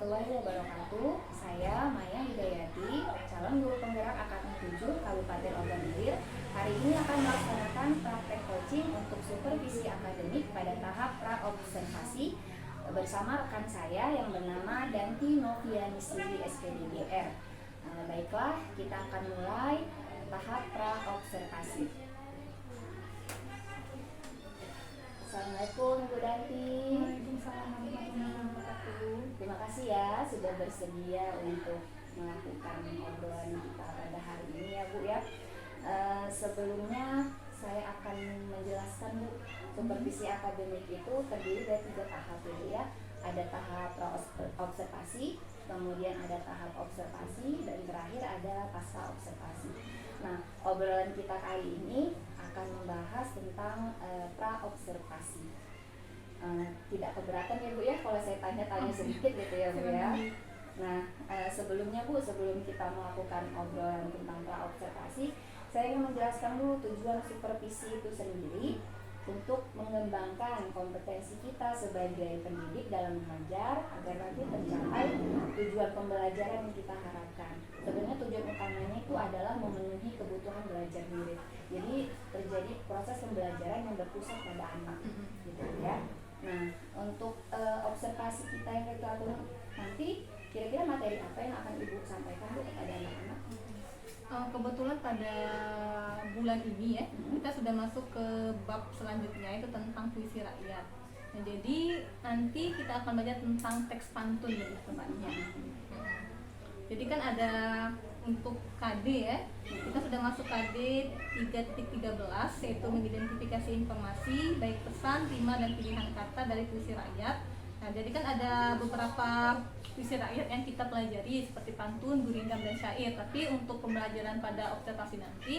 warahmatullahi wabarakatuh. Saya Maya Hidayati, calon guru penggerak Angkatan 7 Kabupaten Ogan Ilir. Hari ini akan melaksanakan praktek coaching untuk supervisi akademik pada tahap pra-observasi bersama rekan saya yang bernama Danti Novianisri SPDGR. Baiklah, kita akan mulai tahap pra-observasi. Assalamualaikum Ibu Danti. Waalaikumsalam warahmatullahi wabarakatuh. Terima kasih ya sudah bersedia untuk melakukan obrolan kita pada hari ini ya Bu ya. Sebelumnya saya akan menjelaskan Bu, supervisi akademik itu terdiri dari 3 tahap ya Bu ya. Ada tahap observasi, kemudian ada tahap observasi, dan terakhir ada pasca observasi. Nah, obrolan kita kali ini akan membahas tentang pra-observasi. Tidak keberatan ya Bu ya kalau saya tanya-tanya sedikit gitu ya Bu ya. Nah, sebelum kita melakukan obrolan tentang pra-observasi, saya ingin menjelaskan dulu tujuan supervisi itu sendiri untuk mengembangkan kompetensi kita sebagai pendidik dalam mengajar agar nanti tercapai tujuan pembelajaran yang kita harapkan. Sebenarnya tujuan utamanya itu adalah memenuhi kebutuhan belajar murid. Jadi terjadi proses pembelajaran yang berpusat pada anak, gitu ya. Nah, untuk observasi kita yang kita atur nanti, kira-kira materi apa yang akan Ibu sampaikan Bu kepada anak-anak? Kebetulan pada bulan ini ya, kita sudah masuk ke bab selanjutnya, itu tentang puisi rakyat. Nah, jadi nanti kita akan belajar tentang teks pantun lebih tepatnya. Jadi kan ada untuk KD ya, kita sudah masuk KD 3.13, yaitu mengidentifikasi informasi baik pesan, rima, dan pilihan kata dari puisi rakyat. Nah, jadi kan ada beberapa puisi rakyat yang kita pelajari seperti pantun, gurindam, dan syair. Tapi untuk pembelajaran pada observasi nanti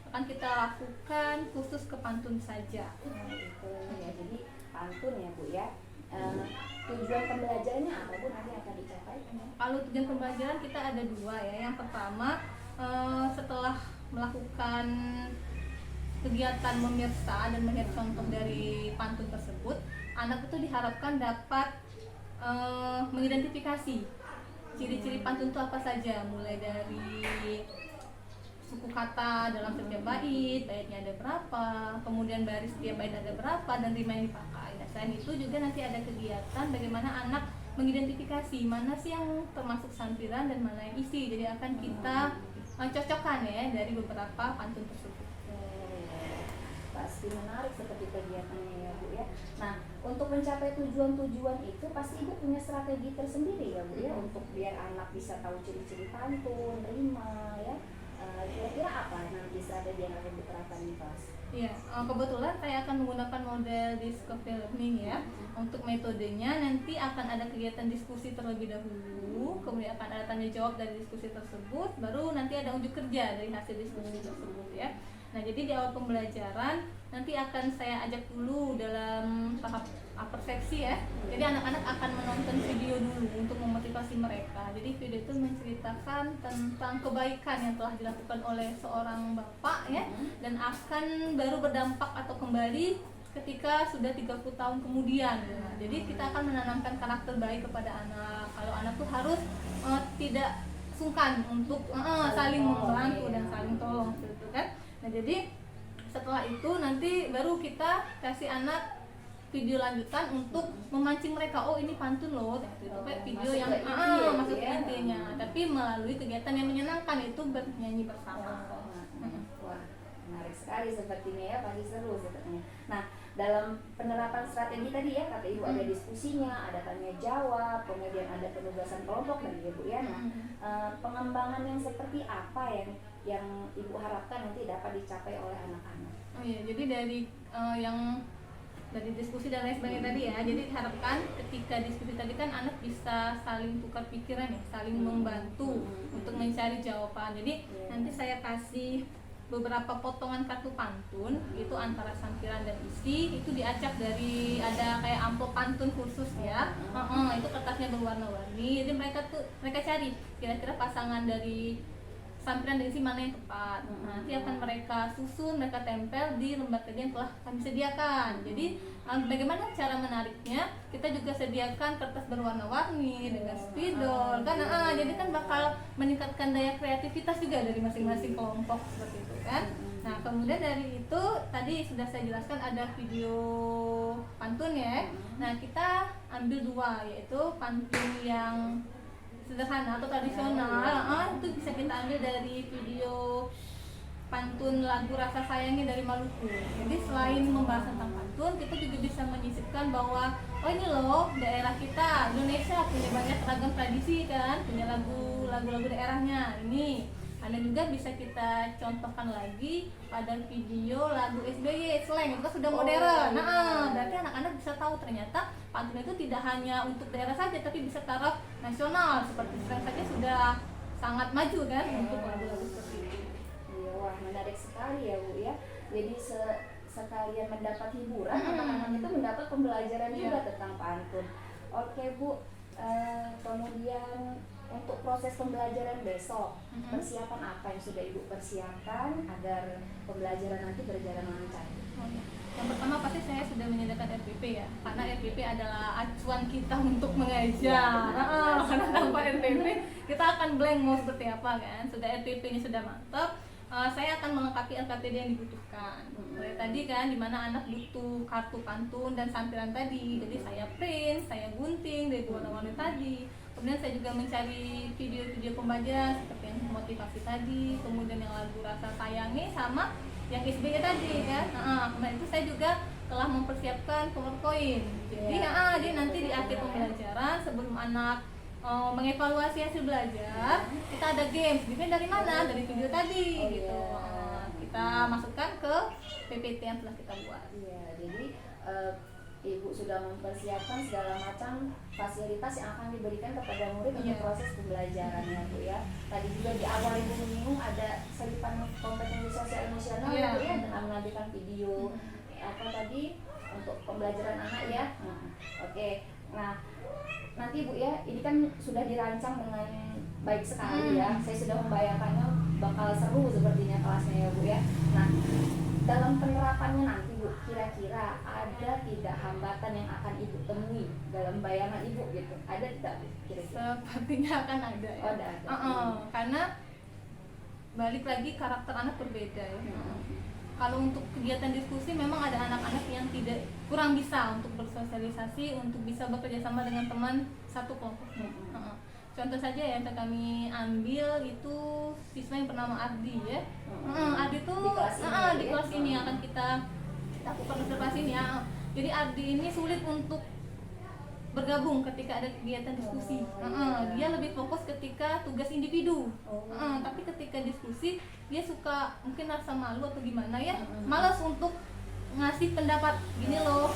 akan kita lakukan khusus ke pantun saja. Gitu ya, jadi pantun ya Bu ya. Tujuan pembelajarannya apa Bu nanti akan dicapai? Kalau tujuan pembelajaran kita ada 2 ya. Yang pertama, setelah melakukan kegiatan memirsa dan melihat contoh dari pantun tersebut, anak itu diharapkan dapat mengidentifikasi ciri-ciri pantun itu apa saja, mulai dari suku kata dalam setiap bait, baitnya ada berapa, kemudian baris setiap bait ada berapa, dan rima yang dipakai. Nah, selain itu juga nanti ada kegiatan bagaimana anak mengidentifikasi mana sih yang termasuk sampiran dan mana yang isi. Jadi akan kita cocokkan ya dari beberapa pantun tersebut. Pasti menarik seperti kegiatannya ya Bu ya. Nah, untuk mencapai tujuan-tujuan itu pasti Ibu punya strategi tersendiri ya Bu ya, untuk biar anak bisa tahu ciri-ciri pantun, rima ya. Kira-kira apa nanti strategi yang akan diterapkan di kelas? Iya, kebetulan saya akan menggunakan model discovery learning ya. Untuk metodenya nanti akan ada kegiatan diskusi terlebih dahulu, kemudian akan ada tanya jawab dari diskusi tersebut, baru nanti ada uji kerja dari hasil diskusi tersebut ya. Nah, jadi di awal pembelajaran nanti akan saya ajak dulu dalam tahap persepsi ya. Jadi anak-anak akan menonton video dulu untuk memotivasi mereka. Jadi video itu menceritakan tentang kebaikan yang telah dilakukan oleh seorang bapak ya, dan akan baru berdampak atau kembali ketika sudah 30 tahun kemudian. Nah, jadi kita akan menanamkan karakter baik kepada anak. Kalau anak tuh harus tidak sungkan untuk saling membantu dan saling tolong gitu kan. Nah, jadi setelah itu nanti baru kita kasih anak video lanjutan untuk memancing mereka, oh ini pantun loh, gitu. Kayak video yang masuk ke intinya, tapi melalui kegiatan yang menyenangkan, itu bernyanyi bersama. Wah, menarik sekali sepertinya ya, pasti seru sepertinya. Nah, dalam penerapan strategi tadi ya, kata Ibu ada diskusinya, ada tanya jawab, kemudian ada penugasan kelompok dan Ibu ya. Nah, pengembangan yang seperti apa yang Ibu harapkan nanti dapat dicapai oleh anak-anak? Oh iya, jadi dari yang dari diskusi dan lain sebagainya tadi ya, jadi diharapkan ketika diskusi tadi kan anak bisa saling tukar pikiran ya, saling membantu untuk mencari jawaban. Jadi nanti saya kasih beberapa potongan kartu pantun, itu antara sampiran dan isi, itu diacak dari ada kayak amplop pantun khusus ya. Itu kertasnya berwarna-warni. Jadi mereka cari kira-kira pasangan dari sampiran dan isi mana yang tepat. Nanti akan mereka susun, mereka tempel di lembar kerja yang telah kami sediakan. Jadi bagaimana cara menariknya? Kita juga sediakan kertas berwarna-warni dengan spidol kan. Jadi kan bakal meningkatkan daya kreativitas juga dari masing-masing kelompok seperti itu kan. Nah, kemudian dari itu tadi sudah saya jelaskan ada video pantun ya. Nah, kita ambil dua, yaitu pantun yang sederhana atau tradisional. Itu bisa kita ambil dari video pantun lagu Rasa Sayangnya dari Maluku. Jadi selain membahas tentang pantun, kita juga bisa menyisipkan bahwa oh ini loh daerah kita Indonesia punya banyak ragam tradisi kan, punya lagu-lagu daerahnya. Ini ada juga bisa kita contohkan lagi pada video lagu SBY slang, itu kan sudah modern. Berarti anak-anak bisa tahu ternyata pantun itu tidak hanya untuk daerah saja, tapi bisa taraf nasional. Seperti slang saja sudah sangat maju kan untuk lagu-lagu seperti itu. Iya, wah menarik sekali ya Bu ya. Jadi sekalian mendapat hiburan, anak-anak itu mendapat pembelajaran juga tentang pantun. Oke Bu, kemudian untuk proses pembelajaran besok, persiapan apa yang sudah Ibu persiapkan agar pembelajaran nanti berjalan lancar? Yang pertama pasti saya sudah menyediakan RPP ya, karena RPP adalah acuan kita untuk mengajar. Karena tanpa RPP kita akan blank mau seperti apa kan. Sudah RPP-nya sudah mantap, saya akan melengkapi LKTD yang dibutuhkan. Mulai tadi kan, dimana anak butuh kartu pantun dan sampiran tadi, jadi saya print, saya gunting dari warna-warni tadi. Kemudian saya juga mencari video-video pembelajaran seperti yang motivasi tadi, kemudian yang lagu Rasa Sayangnya sama yang SBY tadi kan. Kemudian itu saya juga telah mempersiapkan PowerPoint. Jadi nanti di akhir pembelajaran sebelum anak mengevaluasi hasil belajar, kita ada games. Gamesnya dari mana? Dari video tadi gitu. Kita masukkan ke PPT yang telah kita buat. Iya, jadi Ibu sudah mempersiapkan segala macam fasilitas yang akan diberikan kepada murid untuk proses pembelajarannya Bu ya. Tadi juga di awal Ibu menyinggung ada selipan kompetensi sosial emosional ya Bu ya, dengan menampilkan video apa tadi untuk pembelajaran anak ya. Oke. Nah, nanti Bu ya, ini kan sudah dirancang dengan baik sekali ya. Saya sudah membayangkannya bakal seru sepertinya kelasnya ya Bu ya. Nah, dalam penerapannya nanti Bu, kira-kira ada tidak hambatan yang akan Ibu temui dalam bayangan Ibu gitu? Ada tidak Bu kira-kira? Sepertinya akan ada ya. Oh, ada. Karena balik lagi karakter anak berbeda ya. Kalau untuk kegiatan diskusi memang ada anak-anak yang tidak kurang bisa untuk bersosialisasi, untuk bisa bekerja sama dengan teman satu kelompok. Contoh saja yang kami ambil itu siswa yang bernama Ardi ya. Ardi itu di kelas ini akan kita lakukan observasi ini ya. Jadi Ardi ini sulit untuk bergabung ketika ada kegiatan diskusi. Dia lebih fokus ketika tugas individu. Tapi ketika diskusi dia suka mungkin rasa malu atau gimana ya, malas untuk ngasih pendapat gini loh.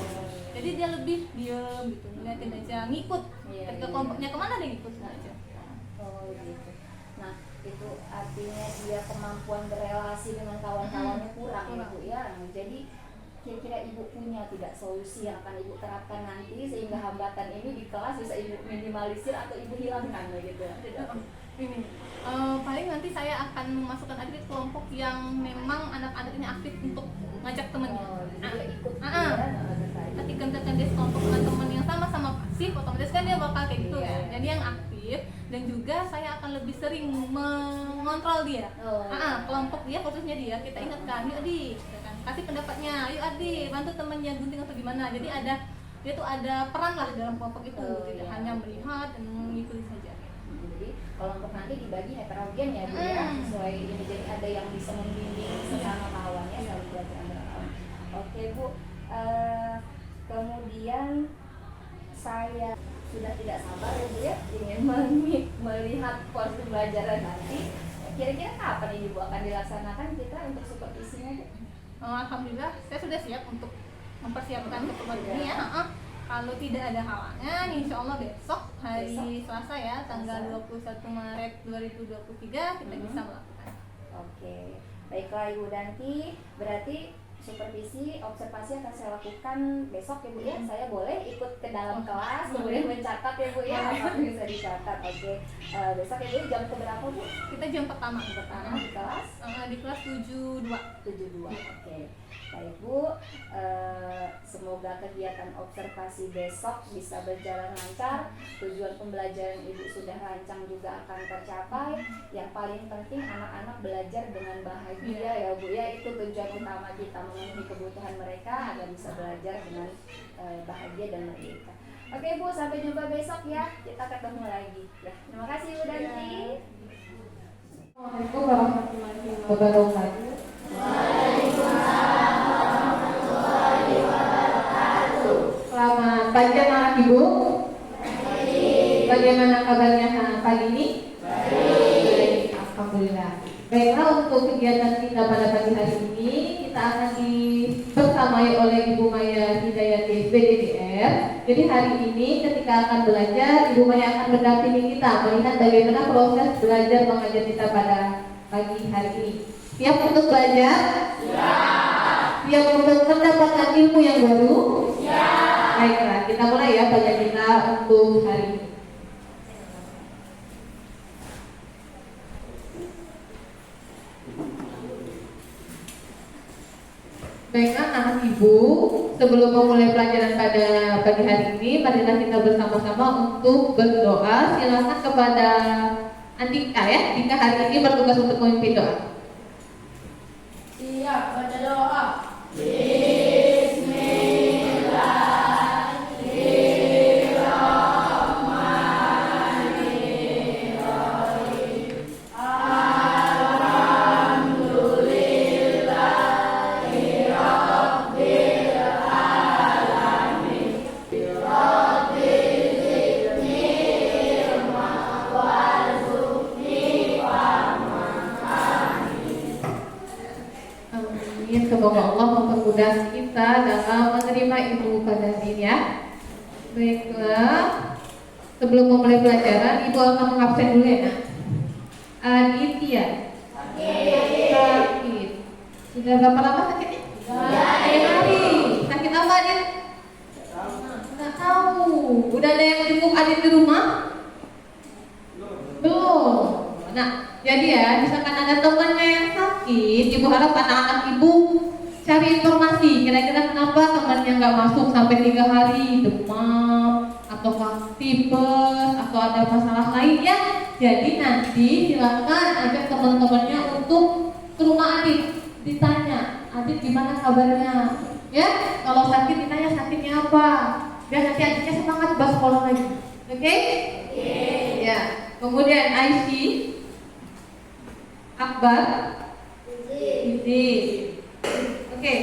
Jadi dia lebih diem gitu, ngeliatin aja, ngikut. Ketika kelompoknya kemana dia ngikut aja. Oh gitu. Nah itu artinya dia kemampuan berelasi dengan kawan-kawannya kurang ya Bu ya. Jadi kira-kira Ibu punya tidak solusi yang akan Ibu terapkan nanti sehingga hambatan ini di kelas bisa Ibu minimalisir atau Ibu hilangkan begitu? Ini paling nanti saya akan memasukkan adik ke kelompok yang memang anak-anak ini aktif untuk ngajak temennya. Ketika dia sekelompok dengan teman yang sama-sama pasif, otomatis kan dia bakal kayak gitu ya. Jadi yang aktif, dan juga saya akan lebih sering mengontrol dia. Kelompok dia, khususnya dia, kita ingatkan, yuk Adi, kasih pendapatnya, yuk Adi, bantu temennya gunting atau gimana. Jadi dia tuh ada peran lah dalam kelompok itu, tidak hanya melihat dan mengikuti saja. Jadi kelompok nanti dibagi heterogen ya Bu ya, sesuai ini, jadi ada yang bisa membimbing sesama kawannya saling belajar antara kawan. Oke Bu, kemudian saya sudah tidak sabar ya Bu ya, ingin melihat proses pembelajaran nanti. Kira-kira kapan ini Bu akan dilaksanakan kita untuk supervisinya Bu? Alhamdulillah saya sudah siap untuk mempersiapkan pertemuan ini ya. Kalau tidak ada halangan, insya Allah besok hari Selasa ya, tanggal 21 Maret 2023 kita bisa melakukan. Oke, baiklah Ibu Danti, berarti supervisi, observasi akan saya lakukan besok ya Bu ya. Saya boleh ikut ke dalam kelas, kemudian mencatat ya Bu ya, apa yang bisa dicatat. Oke. Besok ya Bu, jam keberapa Bu? Kita jam pertama Di kelas? Di kelas 72. 72. Oke. Baik Bu, semoga kegiatan observasi besok bisa berjalan lancar. Tujuan pembelajaran Ibu sudah rancang juga akan tercapai. Yang paling penting anak-anak belajar dengan bahagia ya Bu ya. Itu tujuan utama kita, memenuhi kebutuhan mereka agar bisa belajar dengan bahagia dan merdeka. Oke Bu, sampai jumpa besok ya. Kita ketemu lagi. Ya, terima kasih Bu Danti. Assalamualaikum warahmatullahi wabarakatuh. Selamat pagi anak ibu. Bagaimana kabarnya pagi ini? Baik, alhamdulillah. Baiklah, untuk kegiatan kita pada pagi hari ini kita akan dibersamai oleh Ibu Maya Hidayati SPDDR. Jadi hari ini ketika akan belajar, Ibu Maya akan mendampingi kita melihat bagaimana proses belajar mengajar kita pada pagi hari ini. Siap untuk belajar? Siap. Siap untuk mendapatkan ilmu yang baru? Siap. Baiklah, kita mulai ya belajar kita untuk hari ini. Baiklah anak ibu, sebelum memulai pelajaran pada pagi hari ini, marilah kita bersama-sama untuk berdoa. Silakan kepada Andika ya, Andika hari ini bertugas untuk memimpin doa. Siap, baca doa. Amin. Semoga Allah mempermudah kita dalam menerima ilmu pada hari ini ya. Baiklah, sebelum memulai pelajaran, Ibu akan mengabsen dulu ya nak. Aditya sakit. Sudah berapa lama sakitnya? 3 hari. Sakit apa Adit? Nggak tahu. Udah ada yang jenguk Adit di rumah? Belum. Nah, jadi ya, misalkan ada temannya yang sakit, Ibu harap anak-anak Ibu cari informasi. Kira-kira kenapa temannya nggak masuk sampai 3 hari, demam, atau tipes, atau ada masalah lain ya. Jadi nanti silakan ajak teman-temannya untuk ke rumah Adit, ditanya, Adit gimana kabarnya? Ya, kalau sakit ditanya sakitnya apa, biar nanti Aditnya semangat bahas sekolah lagi. Oke? Ya. Kemudian Aisyah, Akbar, Izzy. Oke,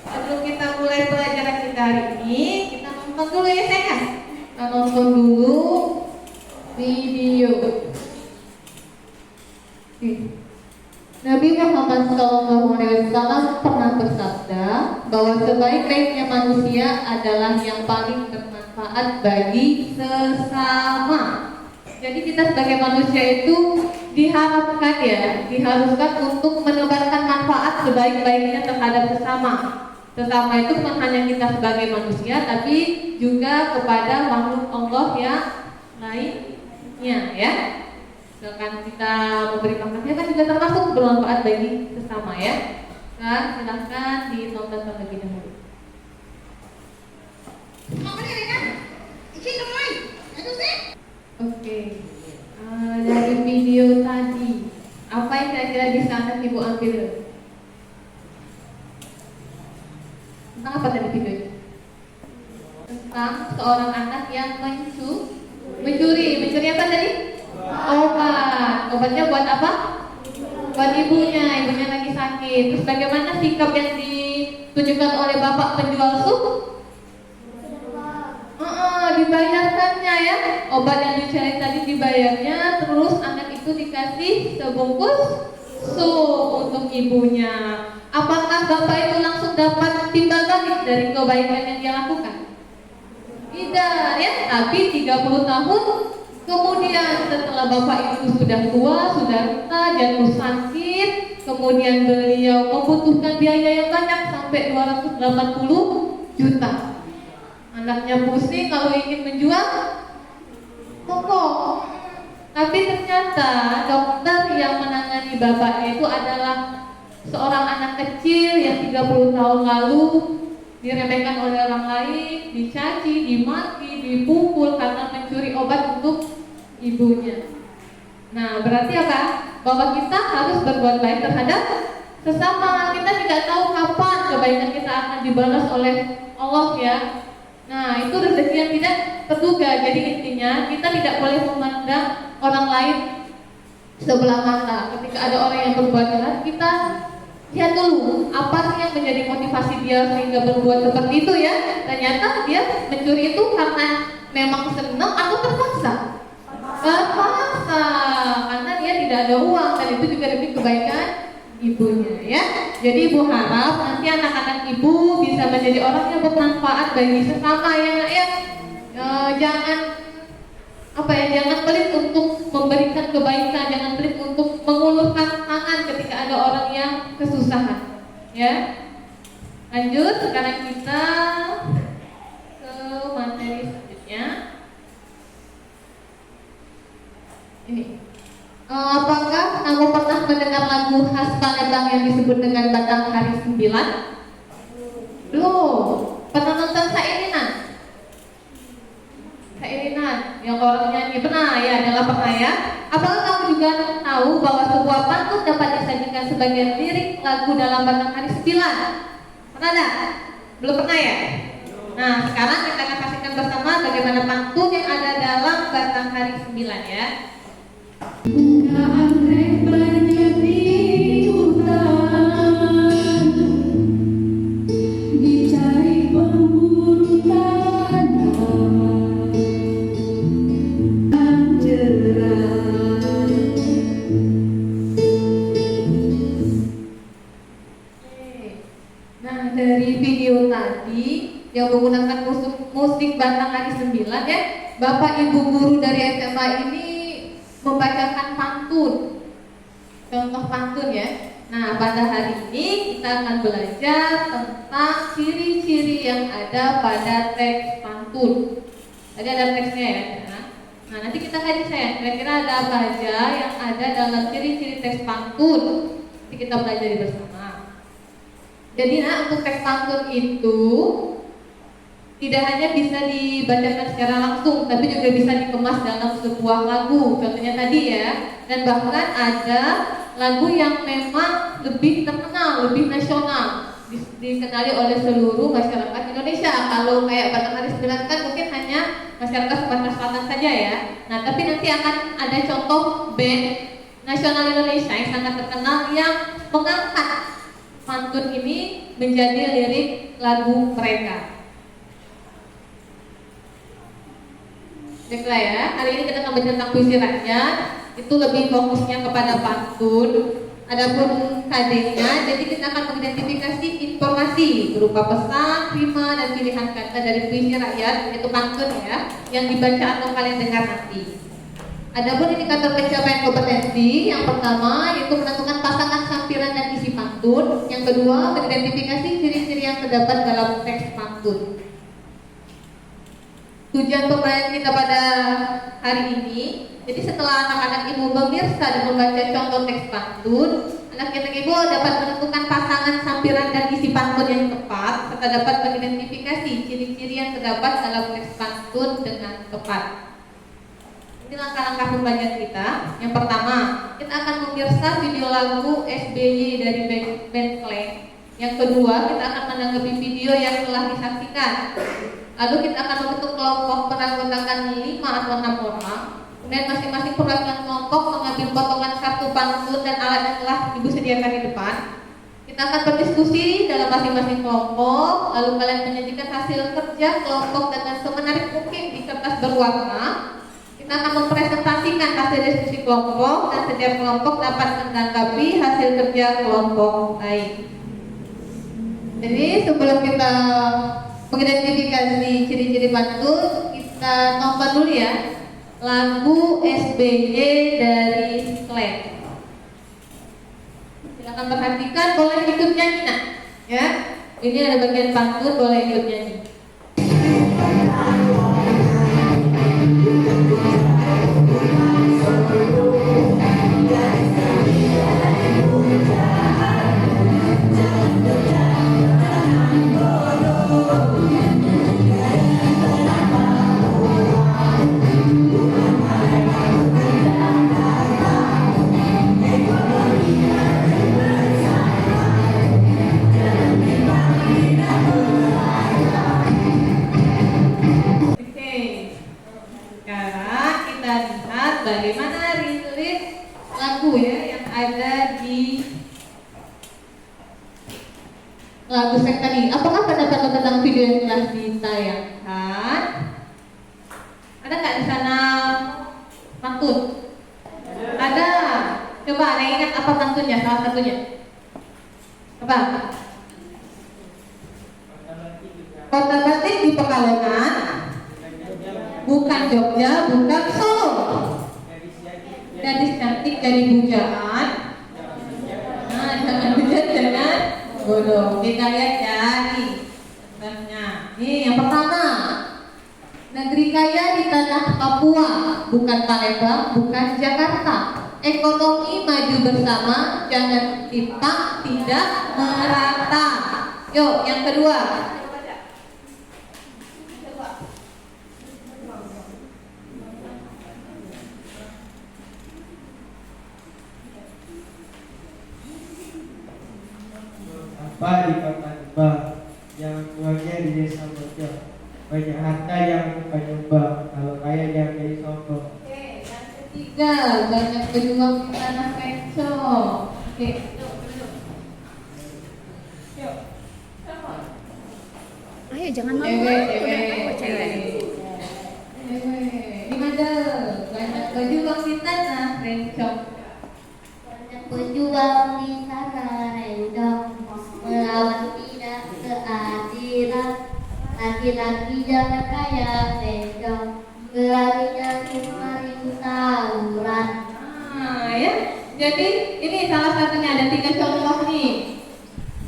sebelum kita mulai pelajaran kita hari ini, kita nonton dulu ya sayang. Kita nonton dulu video. Nabi Muhammad SAW pernah bersabda bahwa sebaik-baiknya manusia adalah yang paling bermanfaat bagi sesama. Jadi kita sebagai manusia itu diharuskan untuk menebarkan manfaat sebaik-baiknya terhadap sesama. Sesama itu bukan hanya kita sebagai manusia, tapi juga kepada makhluk Allah yang lainnya ya. Misalkan kita memberi makan kan juga termasuk bermanfaat bagi sesama ya. Nah, silahkan ditonton terlebih dahulu. Oke, dari video tadi, apa yang kira-kira bisa anak ibu ambil? Tentang apa tadi videonya? Tentang seorang anak yang mencuri apa tadi? Obatnya buat apa? Buat ibunya lagi sakit. Terus bagaimana sikap yang ditunjukkan oleh bapak penjual sup? Dibayarkannya ya, obat yang dicari tadi dibayarnya, terus anak itu dikasih sebungkus sup untuk ibunya. Apakah bapak itu langsung dapat timbal balik dari kebaikan yang dia lakukan? Tidak ya, tapi 30 tahun kemudian setelah bapak itu sudah tua, sudah renta, jatuh sakit, kemudian beliau membutuhkan biaya yang banyak sampai 280 juta. Anaknya pusing kalau ingin menjual, monggo. Tapi ternyata dokter yang menangani bapaknya itu adalah seorang anak kecil yang 30 tahun lalu diremehkan oleh orang lain, dicaci, dimaki, dipukul karena mencuri obat untuk ibunya. Nah, berarti apa? Bahwa kita harus berbuat baik terhadap sesama. Kita tidak tahu kapan kebaikan kita akan dibalas oleh Allah ya. Nah, itu rezeki yang tidak terduga. Jadi intinya kita tidak boleh memandang orang lain sebelah mata. Ketika ada orang yang berbuat jahat, kita lihat dulu apa sih yang menjadi motivasi dia sehingga berbuat seperti itu ya. Ternyata dia mencuri itu karena memang senang atau terpaksa? Terpaksa, karena dia tidak ada uang dan itu juga demi kebaikan ibunya ya. Jadi ibu harap nanti anak-anak ibu bisa menjadi orang yang bermanfaat bagi sesama ya nak ya. Jangan jangan pelit untuk memberikan kebaikan, jangan pelit untuk mengulurkan tangan ketika ada orang yang kesusahan ya. Lanjut, sekarang kita ke materi selanjutnya. Ini apakah kamu pernah mendengar lagu khas Palembang yang disebut dengan Batang Hari 9? Belum. Pernah nonton Sairinan? Sairinan yang orang nyanyi, pernah ya, adalah pernah ya. Apakah kamu juga tahu bahwa sebuah pantun dapat disajikan sebagai lirik lagu dalam Batang Hari 9? Pernah enggak? Belum pernah ya? Nah, sekarang kita akan saksikan bersama bagaimana pantun yang ada dalam Batang Hari 9 ya. Bunga anggrek banyak di hutan, dicari pemburu tanaman cerah. Nah, dari video tadi yang menggunakan musik Batang Hari 9 ya, Bapak Ibu guru dari SMA ini membacakan pantun, contoh pantun ya. Nah, pada hari ini kita akan belajar tentang ciri-ciri yang ada pada teks pantun. Tadi ada teksnya ya. Nah, nanti kita kaji saya, kira-kira ada apa aja yang ada dalam ciri-ciri teks pantun. Nanti kita belajar bersama. Jadi, untuk teks pantun itu tidak hanya bisa dibacakan secara langsung, tapi juga bisa dikemas dalam sebuah lagu. Contohnya tadi ya, dan bahkan ada lagu yang memang lebih terkenal, lebih nasional, dikenali oleh seluruh masyarakat Indonesia. Kalau kayak Batang Hari 9 kan mungkin hanya masyarakat Sumatera Selatan saja ya. Nah, tapi nanti akan ada contoh band nasional Indonesia yang sangat terkenal yang mengangkat pantun ini menjadi lirik lagu mereka. Baiklah ya, hari ini kita akan belajar tentang puisi rakyat. Itu lebih fokusnya kepada pantun. Adapun KD-nya, jadi kita akan mengidentifikasi informasi berupa pesan, rima, dan pilihan kata dari puisi rakyat, yaitu pantun ya, yang dibaca atau kalian dengar nanti. Adapun indikator pencapaian kompetensi, yang pertama yaitu menentukan pasangan sampiran dan isi pantun. Yang kedua, mengidentifikasi ciri-ciri yang terdapat dalam teks pantun. Tujuan pembelajaran kita pada hari ini, jadi setelah anak-anak ibu memirsa dan membaca contoh teks pantun, anak-anak ibu dapat menentukan pasangan sampiran dan isi pantun yang tepat, serta dapat mengidentifikasi ciri-ciri yang terdapat dalam teks pantun dengan tepat. Ini langkah-langkah pembelajaran kita. Yang pertama, kita akan memirsa video lagu SBY dari band Slang. Yang kedua, kita akan menanggapi video yang telah disaksikan. Lalu kita akan membentuk kelompok beranggotakan 5 atau 6 orang. Kemudian masing-masing perwakilan kelompok mengambil potongan kartu pantun dan alat yang telah ibu sediakan di depan. Kita akan berdiskusi dalam masing-masing kelompok. Lalu kalian menyajikan hasil kerja kelompok dengan semenarik mungkin di kertas berwarna. Kita akan mempresentasikan hasil diskusi kelompok dan setiap kelompok dapat menanggapi hasil kerja kelompok lain. Jadi sebelum kita mengidentifikasi ciri-ciri pantun, kita nonton dulu ya lagu SBY dari Slang. Silakan Perhatikan, boleh ikut nyanyi nak, ya. Ini ada bagian pantun, boleh ikut nyanyi. Oke, sekarang kita lihat bagaimana rilis lagu ya yang ada di lagu saya tadi. Apakah pendapat tentang video yang telah ditayangkan? Ada nggak di sana pantun? Ada. Coba ada yang ingat apa pantunnya? Salah satunya. Apa? Kota batik di Pekalongan, bukan Jogja, bukan Solo. Gadis cantik jadi bujaan. Nah, jangan bujat, jangan bodoh. Kita lihat ya nih. Sebenarnya. Nih yang pertama. Negeri kaya di tanah Papua, bukan Palembang, bukan Jakarta. Ekonomi maju bersama, jangan timpang, tidak merata. Yuk, yang kedua. Apa di kota Lembang yang tuanya di desa Bojo, banyak harta yang bukan nyumbang, kalau kaya jangan jadi sombong. Oke, yang ketiga, banyak berjuang di tanah pencok. Oke, yuk. Ayo jangan malu. Cewek, Cewek. cewek. Di mana? Banyak berjuang di tanah pencok. Banyak pejuang di sana rendong melawan tidak keadilan. Laki-laki jangan kaya rendong, berlarinya kemari tawuran. Nah, ya. Jadi ini salah satunya ada 3 contoh nih.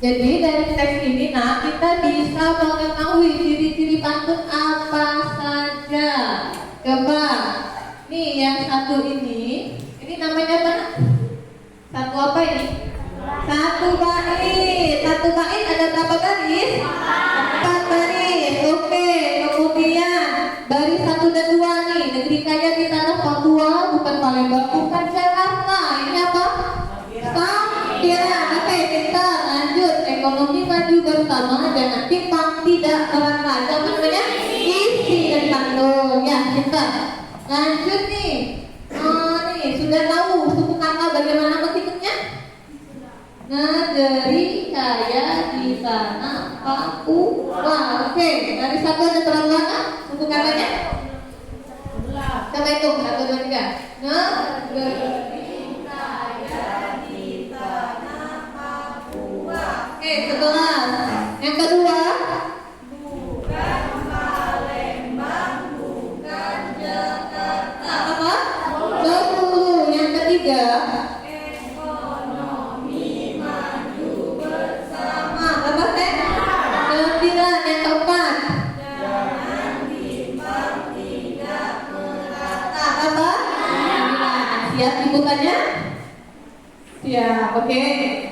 Jadi dari teks ini, nah kita bisa mengetahui ciri-ciri pantun apa saja. Coba, nih yang satu ini namanya apa? Satu apa ini? Satu bait. Satu bait ada berapa baris? 4 baris. Oke, kemudian baris 1 dan 2 nih. Negeri kaya di tanah Papua, bukan Palembang, bukan Jakarta. Ini apa? Sampiran. Oke, kita lanjut. Ekonomi maju bersama, jangan timpang, tidak merata. Apa namanya? Isi dan pantun. Ya, kita lanjut nih. Nih sudah tahu suku kata bagaimana bentuknya? Negeri kaya di tanah Papua. Oke, dari 1 ada berapa suku katanya? Coba hitung 1, 2, 3. Negeri kaya di tanah Papua. Oke, 11. Yang kedua, bukan Palembang, bukan Jakarta. Apa? 20. Yang ketiga, ekonomi maju bersama. Apa teh? 9. Yang keempat, jangan timpang, tidak merata. Apa? Siap liputannya? Siap, oke.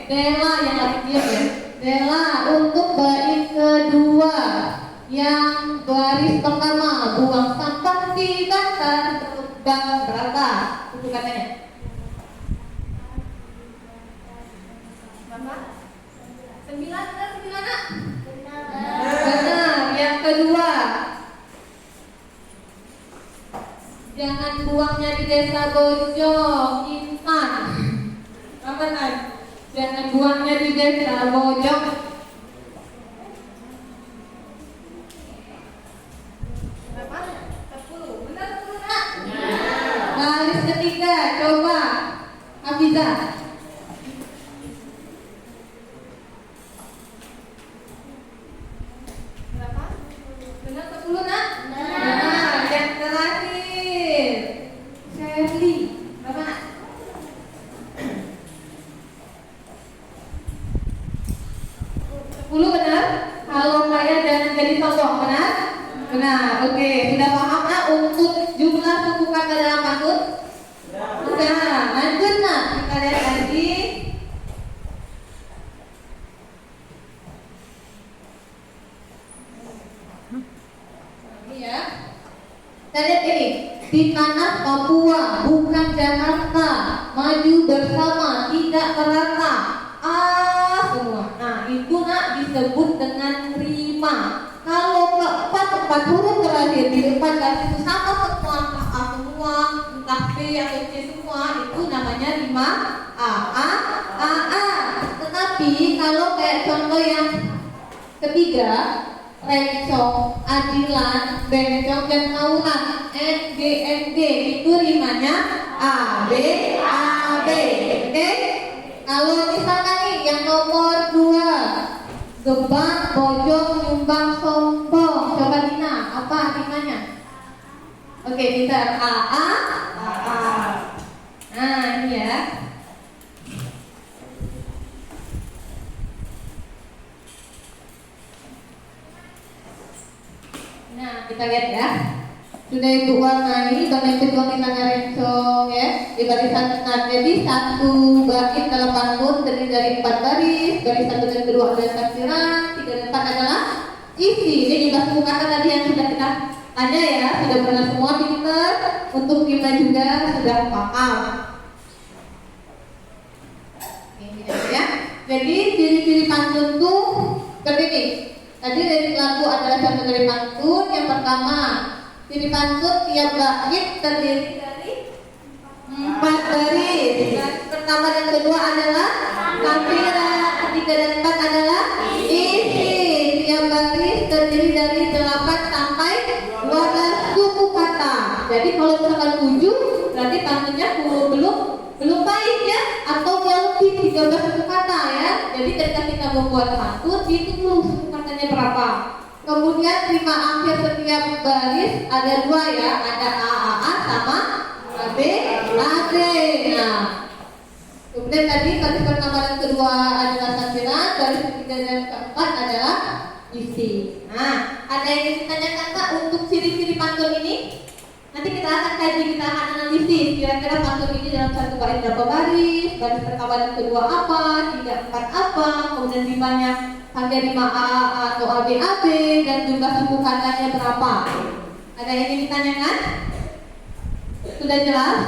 Dela yang lagi diam ya. Dela untuk bait kedua. Yang baris pertama, buang sampah di bantar. Bang berapa? Buku katanya. Berapa? 9 kan? 9 nak? Benar. Yang kedua, jangan buangnya di desa Bojong Intan. Apa kan? Jangan buangnya di desa Bojong. Berapa? 10. Benar 10 nak? Baris ketiga, coba Hafizah. Berapa? Benar 10 nak? Benar. Yang terakhir, Shirley. Berapa nak? Oke, sudah paham nak untuk jumlah suku kata dalam pantun? Sudah. Lanjut nak, kita lihat lagi. Ini ya. Kita lihat ini. Di tanah Papua, bukan Jakarta, maju bersama, tidak merata. Semua. Nah, itu nak disebut dengan rima. Kalau keempat huruf terakhir di depan garis itu sama semua, A semua, entah B atau C semua, itu namanya rima A. Tetapi kalau kayak contoh yang ketiga, rencong, adilan, bencong, dan aurat, NGNG, itu rimanya A B. Oke? Kalau misalkan nih yang nomor 2, gebang, bojong, nyumbang, sombong, coba Dina, apa rimanya? Oke, kita A. Nah, ini ya. Nah, kita lihat ya. Sudah ibu warnai dan yang kedua kita rencong ya di barisan. Nah, jadi satu bait dalam pantun terdiri dari 4 baris. Baris 1 dan kedua adalah tafsiran, 3 dan 4 adalah isi. Ini juga suku kata tadi yang sudah kita tanya ya, sudah benar semua pinter. Untuk kita juga sudah paham. Ini ya. Jadi ciri-ciri pantun tuh seperti ini. Tadi dari lagu adalah contoh dari pantun. Yang pertama, ciri pantun tiap bait terdiri dari 4 baris. Baris pertama dan kedua adalah tampilan, 3 dan 4 adalah isi. Tiap baris terdiri dari 8 sampai 12 suku kata. Jadi kalau misalkan 7, berarti pantunnya belum baik ya, atau lebih 13 suku kata ya. Jadi ketika kita membuat pantun, itu dulu suku katanya berapa. Kemudian rima akhir setiap baris ada 2 ya, ada A sama AB. Nah, kemudian tadi baris pertama dan kedua adalah tampilan, baris ketiga dan keempat adalah isi. Nah, ada yang ditanyakan Kak untuk ciri-ciri pantun ini? Nanti kita akan kaji, kita akan analisis kira-kira pantun ini dalam satu bait berapa baris, baris pertama dan kedua apa, 3, 4 apa, kemudian rimanya hanya 5A atau AB, dan jumlah suku katanya berapa. Ada yang ingin ditanyakan? Sudah jelas?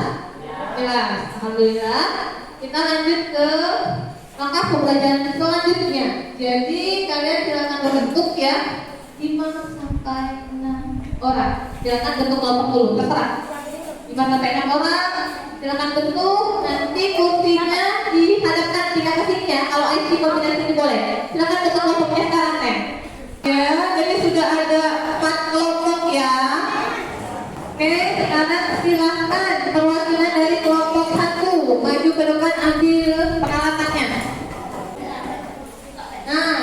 Jelas, alhamdulillah. Kita lanjut ke langkah pembelajaran selanjutnya. Jadi kalian silakan membentuk ya 5 sampai 6 orang. Silakan bentuk kelompok dulu, terserah. 5 sampai 6 orang. Silakan bentuk. Nanti kursinya dihadapkan di atas sini ya. Kalau IC kombinasi ini boleh. Silakan bentuk kelompoknya sekarang Teh. Ya, jadi sudah ada 4 kelompok ya. Oke, sekarang silakan perwakilan dari kelompok 1 maju ke depan ambil peralatannya. Nah,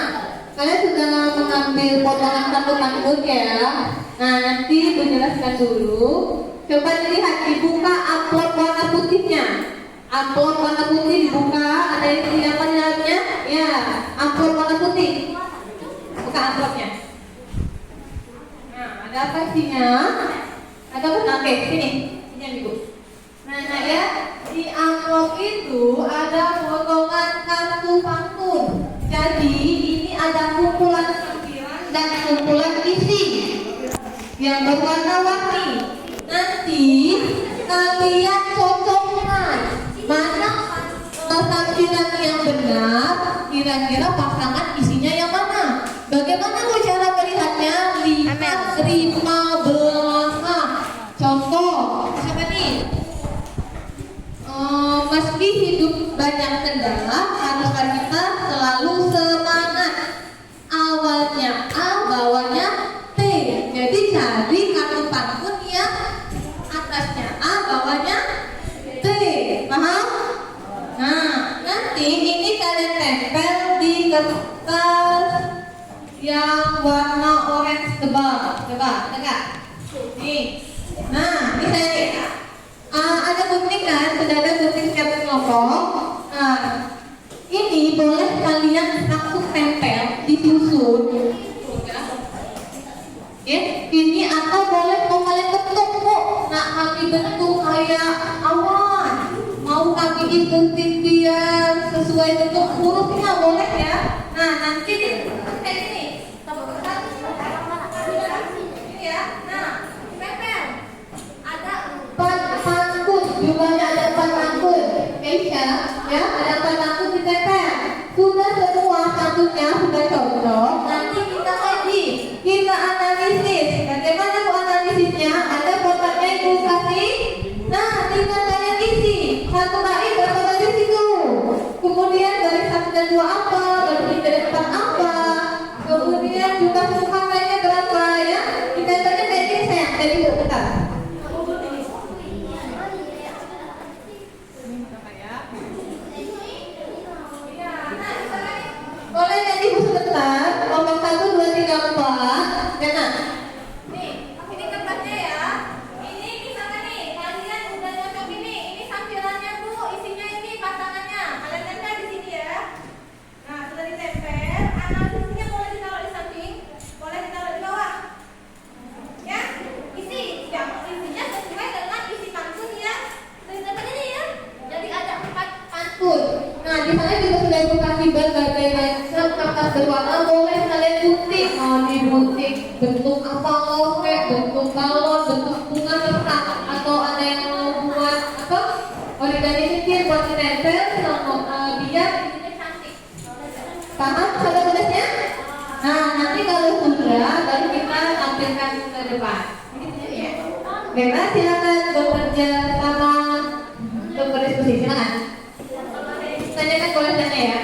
kalian sudah mengambil potongan satu pantun ya. Nah, nanti menjelaskan dulu. Coba dilihat, dibuka amplop warna putihnya. Amplop warna putih dibuka, ada yang siapa di dalamnya? Ya, amplop warna putih. Buka amplopnya. Nah, ada apa isinya? Ada apa? Oke, sini yang ibu. Nah ya, di amplop itu ada potongan kartu pantun. Jadi ini ada kumpulan tampilan dan kumpulan isi yang berwarna-warni. Nanti kalian cocokkan mana tampilan yang benar, kira-kira pasangan isinya yang mana. Bagaimana cara melihatnya? Lihat rima belakang. Contoh, siapa nih? Meski hidup banyak kendala, haruslah kita selalu semangat. Awalnya A, bawahnya T. Jadi cari kartu pantun yang atasnya A, bawahnya T. Paham? Nah, nanti ini kalian tempel di kertas yang warna orange tebal. Coba, tegak. Nih. Nah, ini saya ada gunting kan? Sudah ada gunting setiap kelompok. Nah, ini boleh kalian langsung tempel, disusun. Ya, ini atau sesuai bentuk hurufnya boleh ya. Nah nanti di kayak gini ini ya. Nah tempel ada 4 pangkut, jumlahnya ada 4 pangkut Keisha ya, ada 4 pangkut ditempel. Sudah semua satunya sudah cocok, nanti kita kaji, kita analisis. Bagaimana bu analisisnya? Ada kotaknya ibu kasih. Nah tinggal kalian isi satu bait berapa baris itu. Kemudian baris 1 dan 2 apa, baris 3 dan 4 apa. Kemudian jumlah sukan lainnya berapa ya. Ditempelnya kayak gini sayang. Jadi bu bentar. Boleh jadi ibu sebentar. Nomor 1, 2, 3, 4. Ya nah. Nih, ini kertasnya ya. Ini misalkan nih, kalian udah nyocok ini sampirannya bu, isinya ini pasangannya. Kalian tempel di sini ya. Nah, sudah ditempel. Analisisnya boleh ditaruh di samping, boleh ditaruh di bawah. Ya, isi yang isinya sesuai dengan isi pantun ya. Sudah ditempel ini ya. Jadi ada 4 pantun. Nah, di sana juga sudah ibu kasih berbagai macam kertas berwarna, boleh kalian gunting. Mau digunting bentuk apa loke, bentuk balon, bentuk bunga terserah, atau ada yang mau buat apa? Origami kecil buat ditempel, biar ini cantik. Paham sahabat tulisnya? Nah, nanti kalau sudah baru kita tampilkan ke depan. Ya. Bebas silakan bekerja sama untuk berdiskusi, silakan. Tanyakan boleh tanya ya.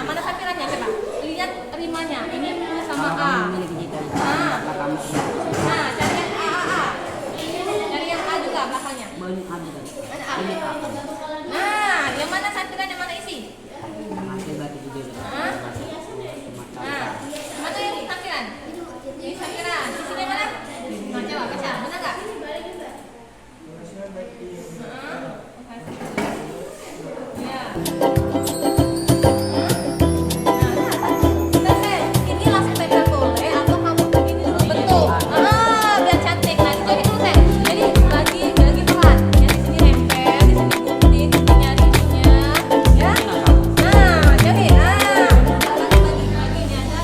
Mana sampirannya coba? Lihat rimanya. Ini sama A. Nah, cari yang A. Cari yang A juga belakangnya. Mana A? Nah, yang mana sampiran, yang mana isi? Nah, mana yang sampiran? Ini sampiran. Isinya mana? Nah, coba baca. Benar nggak? Ini langsung tempel boleh atau kamu begini dulu bentuk. Biar cantik. Nah, jadi dulu teh. Jadi lagi pelan. Ya di sini nempel, di sini gunting, nyari ininya. Ya. Nah, jadi lagi nyari.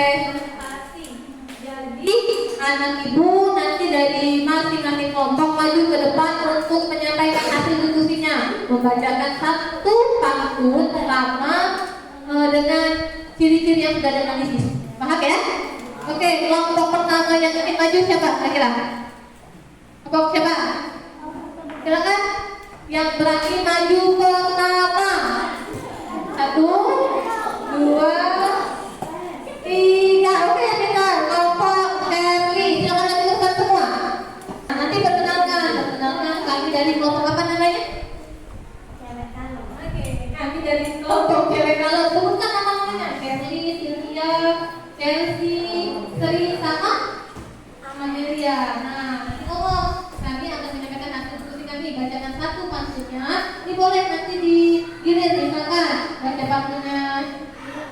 presentasi. Jadi anak ibu nanti dari masing-masing kelompok maju ke depan untuk menyampaikan hasil diskusinya, membacakan satu pantun sama dengan ciri-ciri yang sudah dianalisis. Paham ya? Oke, kelompok pertama yang ingin maju siapa? Kira-kira? Kelompok siapa? Silakan. Yang berani maju pertama. 1, 2, 3. Oke, dengar. Kelompok Sherly. Silakan maju ke depan semua. Nah, nanti perkenalkan kami dari kelompok apa namanya? Oke, kami dari kelompok cewek kalau sebutkan nama-namanya. Sherly, Cynthia, Chelsea, Sri, sama Amelia. Nah, nanti kami akan menyampaikan hasil diskusi kami. Bacakan satu pantunnya. Ini boleh nanti digilir, misalkan baca pantunnya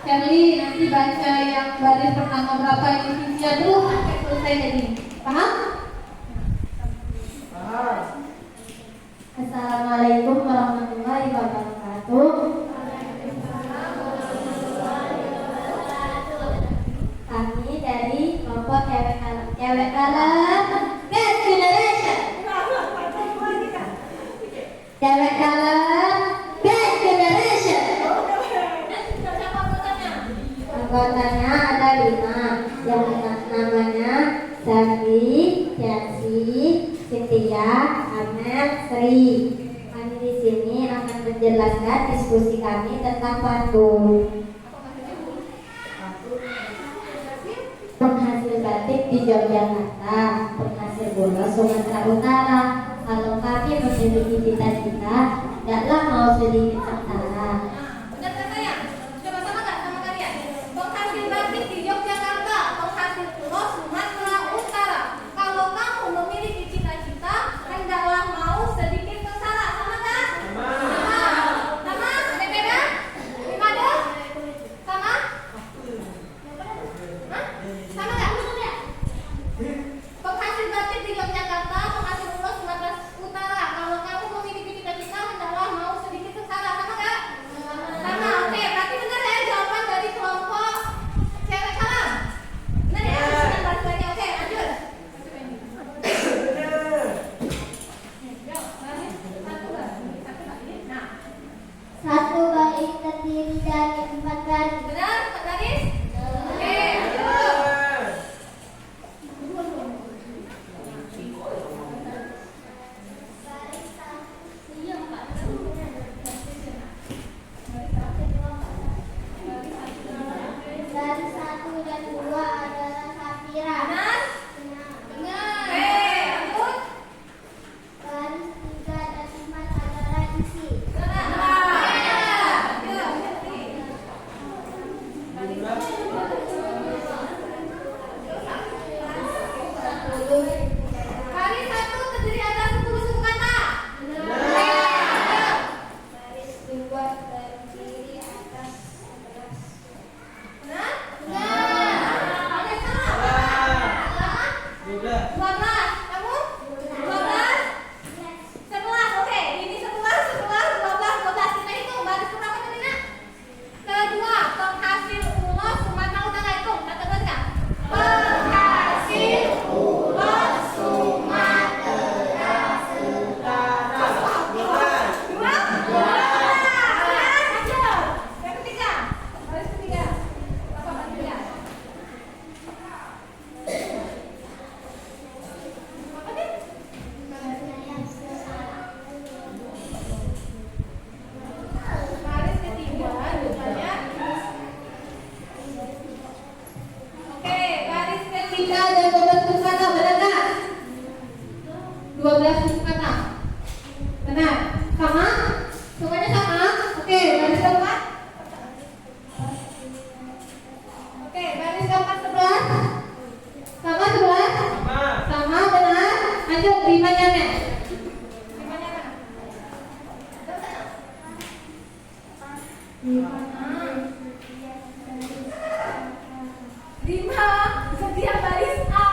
Sherly, nanti baca yang baris pertama berapa ini Cynthia dulu sampai selesai jadi. Paham? Assalamualaikum warahmatullahi wabarakatuh. Kami dari kelompok cewek color Best Generation. Cewek color Best Generation. Anggotanya ada 5, yang namanya Sherly, Chelsea, Cynthia, Amel, Sri. Kami di sini akan menjelaskan diskusi kami tentang pantun. Penghasil batik di Yogyakarta, penghasil bola Sumatera Utara. Kalau kami memiliki cita-cita, tidaklah mau sedikit sengsara. Benar kan saya? Coba sama nggak sama kalian? Penghasil batik di Yogyakarta, penghasil pulau Sumatera Utara. Kalau kamu memiliki cita-cita, hendaklah mau sedikit sengsara. Sama nggak? Sama. Sama? Ada beda? Gimana? Sama? Hah? Sama nggak? Penghasil batik di Yogyakarta, penghasil pulau Sumatera Utara. Kalau kamu memiliki cita-cita, hendaklah mau sedikit sengsara. Sama nggak? Sama. Oke, berarti benar ya jawaban dari kelompok cewek kalam. Benar ya? Yang baru saja. Oke, lanjut. Nah, Satu bait terdiri dari 4 baris. benar, Pak Garis? Oke, lanjut. Baris 1 dan 2 adalah Safira. Benar? Benar. Oke, lanjut. Baris 3 dan 4 adalah Isi. Benar. Lanjut. Baris 1 terdiri atas 10 suku kata. Benar. Baris 2 terdiri atas 11. Benar? Benar. Oke, salah. Salah? 12. Kamu? 12? 11. Oke, ini 11, 12. Kita hitung baris berapa tadi, Nak? Kedua, penghasil ulos Sumatera Utara. Hitung, kata enggak? Penghasil ulos Sumatera Utara. Dua? Lanjut. Yang ketiga. Baris ketiga. Apa baris ketiga? Apa nih? Baris ketiga jumlahnya. Oke, baris ketiga Ada 12 suku kata, benar nggak? 12 suku kata. Benar? Sama? Semuanya sama? Oke, baris keempat. Oke, baris keempat 11. Sama 11? Sama, benar. Lanjut, 5-nya, Nek. Gimana, Nak? Lima setiap baris A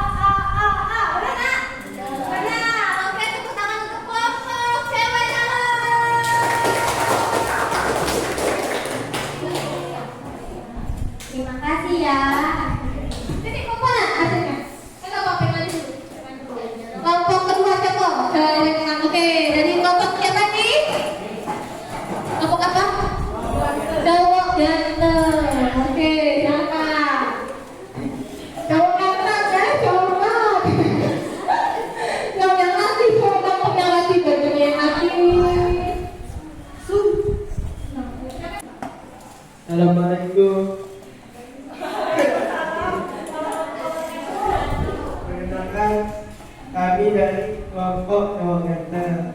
Kami dari kelompok cowok ganteng.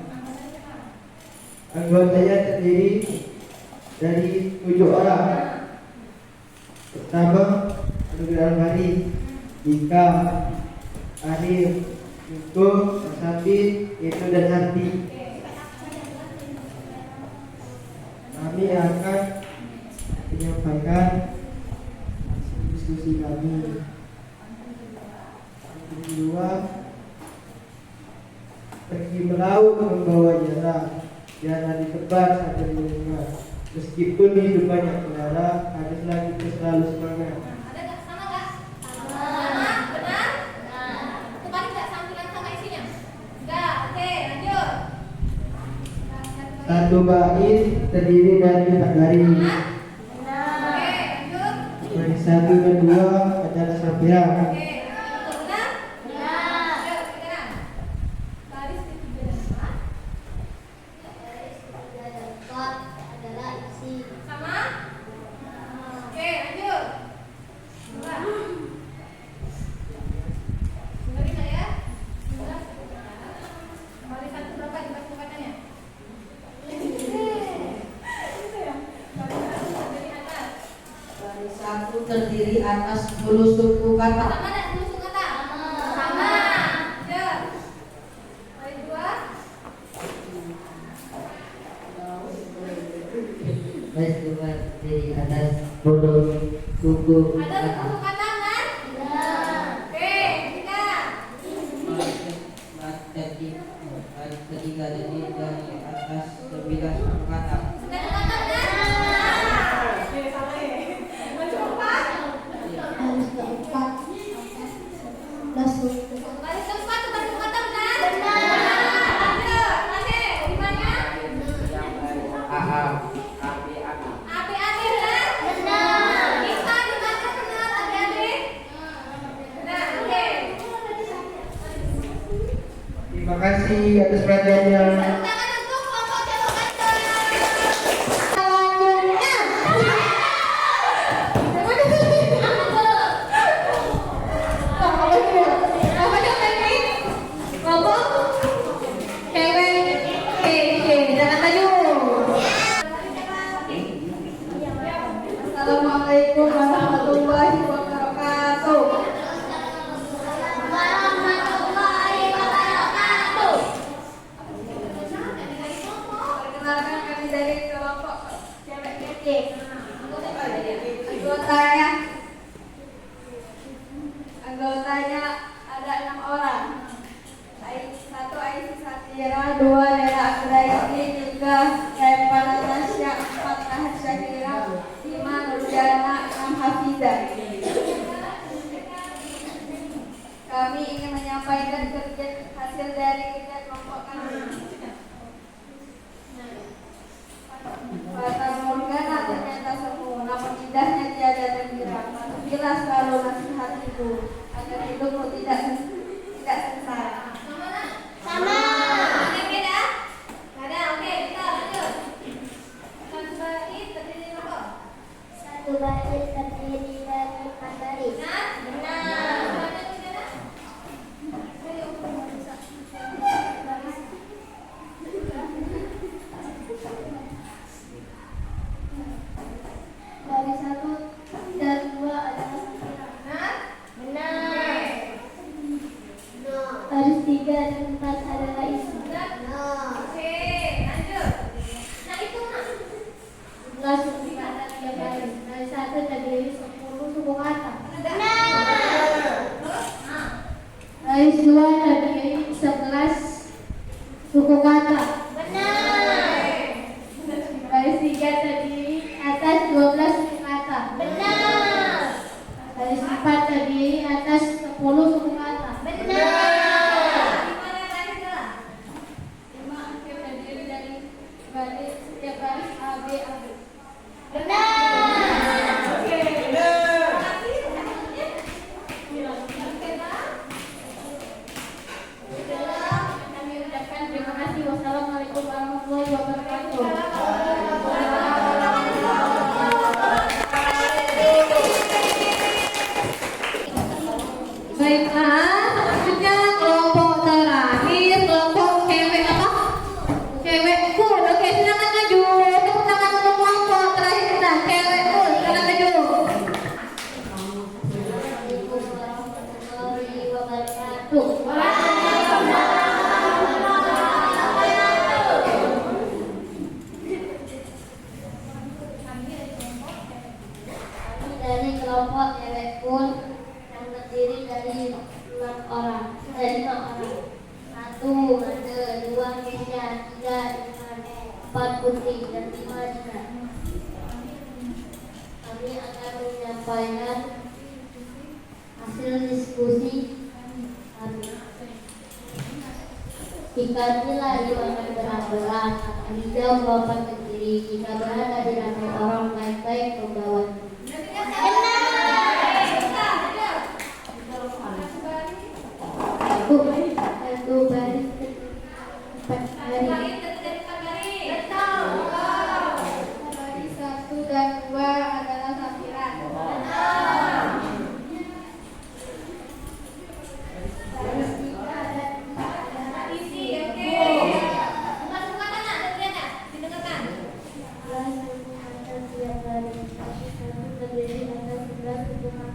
Anggotanya terdiri dari 7 orang. Pertama, Anugerah Almari, Ika, Arif, Niko, Asabit, Itu dan Hati. Kami akan menyampaikan diskusi kami. Yang kedua, pergi melaut membawa jarak, jangan ditebar sampai mendengar. Meskipun hidup banyak kendala, haruslah kita selalu semangat. Ada nggak? Sama nggak? Sama. Benar? Tukar nggak sambilan sama isinya? Nggak. Oke, lanjut. Satu bait terdiri dari 4 baris. Oke, lanjut. Baris 1 dan 2 adalah sampiran. Oke, itu benar? Lanjut, sekarang. Baris ketiga dan empat. adalah isi. Sama? Oke, lanjut. Dua. Dengerin nggak ya? Dua. Baris satu berapa di baris katanya? Baris 1 terdiri atas 10 suku kata. Sama ada 10 suku kata? Sama. Lanjut. Baris dua. Baris 2 terdiri atas 10 suku Ada 10 kata. kata kan? Oke, tiga. Baris ketiga terdiri dari atas 9 suku kata. Sudah ada kata kan? Oke, sama ya. Lanjut empat. Baris keempat 11 suku. Baris keempat sudah ada kata benar? Lanjut, lanjut. Di mana? Adik-adik benar? Kita di mana benar adik-adik? Benar, oke. Terima kasih atas perhatiannya. Tepuk tangan untuk kelompok cowok ganteng. Assalamualaikum warahmatullahi wabarakatuh. Warahmatullahi wabarakatuh. Perkenalkan kami dari kelompok cewek kece. Anggotanya ada 6 orang. Satu Aisyah Satira, 2 Lela Akhdayati, 3 Rempana Nasya, 4 Ahad Syakira, 5 Nurjana, 6 Hafizah. Kami ingin menyampaikan hasil dari kerja kelompok kami. Fata Morgana ternyata sempurna, indahnya tiada terkira. Bila selalu nasihat ibu agar hidupmu tidak sengsara. Sama. Oke, beda? Ada, oke, kita lanjut. Satu bait terdiri dari apa? Satu bait terdiri dari 4 baris. Benar. Lanjut, beda? Baris 1 dan 2 adalah sampiran. Benar? Baris 3 dan 4 adalah isi. Benar? Oke, lanjut. Nah, itu nak. 11 suku kata 3 baris. Baris 1 terdiri 10 suku kata. Terus? Baris 2 terdiri 11 suku kata. Baris 3 terdiri atas 12 suku kata. Baris 4 terdiri atas 10 suku kata. Gimana baris lah? 5 terdiri dari baris setiap baris A, B, A, B. Oke. Kami ucapkan terima kasih. Wassalamualaikum warahmatullahi wabarakatuh. Baiklah, selanjutnya kelompok Tara. wabarakatuh. Kami dari kelompok cewek pun yang terdiri dari 5 orang. Satu Made, 2 Kesha, 3 Iman, 4 Putri, dan 5 Dina. Kami akan menyampaikan hasil diskusi kami. Jika nilai akan berat-berat, hijau bapak sendiri. Jika berada di ramai orang baik-baik membawa. Satu baris, 4 baris. Baris 1 dan 2 adalah sampiran. Baris 3 dan 4 adalah isi. Baris atas tiap baris. Satu terdiri atas 11 hubungan.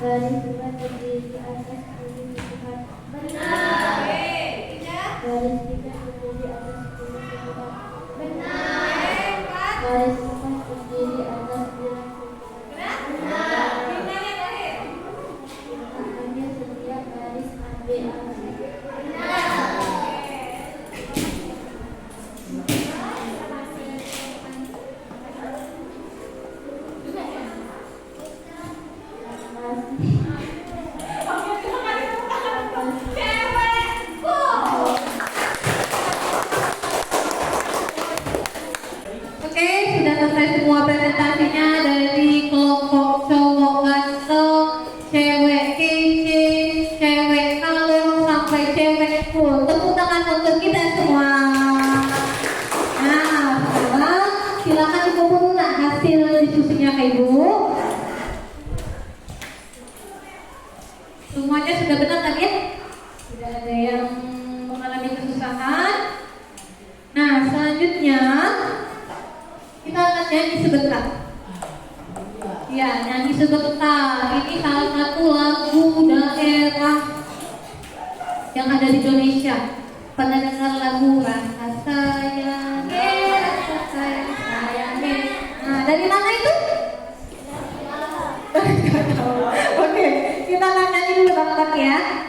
Baris 2 terdiri atas 10 hubungan. Baris 3 terdiri atas 10 hubungan. Baris 4 terdiri atas 9 hubungan. Ambil setiap baris ambil arti. Oke, sudah selesai semua presentasinya dari kelompok cowok ganteng, cewek kece, cewek kalem, sampai cewek cool. Tepuk tangan untuk kita semua. Nah, sekarang silakan Ibu Puna hasil diskusinya ke Ibu. Semuanya sudah benar kan ya? Tidak ada yang mengalami kesusahan. Nah, selanjutnya kita akan nyanyi sebentar. Ya, nyanyi sebentar. Ini salah satu lagu daerah yang ada di Indonesia. Pernah dengar lagu Rasa Sayang, Rasa Sayang, Sayang. Nah, dari mana itu? Oke, kita akan nyanyi dulu teman-teman ya.